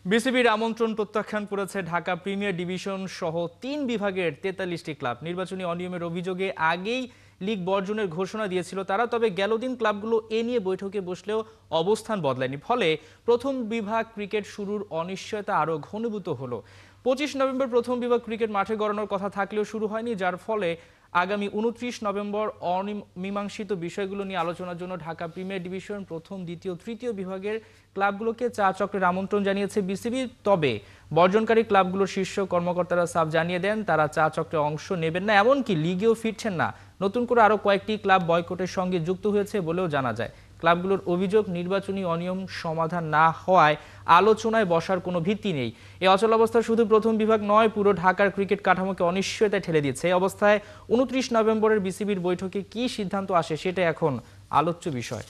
বিসিবির আমন্ত্রণ প্রত্যাখ্যান করেছে ঢাকা প্রিমিয়ার ডিভিশন সহ ৩ বিভাগের ৪৩টি ক্লাব। নির্বাচনী অনিয়মের অভিযোগে আগেই লিগ বর্জনের ঘোষণা দিয়েছিল তারা, তবে গেল দিন ক্লাবগুলো এ নিয়ে বৈঠকে বসলেও অবস্থান বদলায়নি। ফলে প্রথম বিভাগ ক্রিকেট শুরুর অনিশ্চয়তা আরও ঘনীভূত হলো। ২৫ নভেম্বর প্রথম বিভাগ ক্রিকেট মাঠে গড়ানোর কথা থাকলেও শুরু হয়নি, যার ফলে আগামী ২৯ নভেম্বর অমীমাংসিত বিষয়গুলো নিয়ে আলোচনার জন্য ঢাকা প্রিমিয়ার ডিভিশন প্রথম, দ্বিতীয়, তৃতীয় বিভাগের ক্লাবগুলোকে চা চক্রের আমন্ত্রণ জানিয়েছে বিসিবি। তবে বর্জনকারী ক্লাবগুলোর শীর্ষ কর্মকর্তারা সাফ জানিয়ে দেন তারা চা চক্রে অংশ নেবেন না, এমনকি লিগেও ফিরছেন না। নতুন করে আরও কয়েকটি ক্লাব বয়কটের সঙ্গে যুক্ত হয়েছে বলেও জানা যায়। ক্লাবগুলোর অভিযোগ, নির্বাচনী অনিয়ম সমাধান না হওয়ায় আলোচনায় বসার কোনো ভিত্তি নেই। এই অচলাবস্থা শুধু প্রথম বিভাগ নয়, পুরো ঢাকার ক্রিকেট কাঠামোকে অনিশ্চয়তায় ঠেলে দিচ্ছে। এই অবস্থায় ২৯ নভেম্বরের বিসিবির বৈঠকে কী সিদ্ধান্ত আসে সেটা এখন আলোচ্য বিষয়।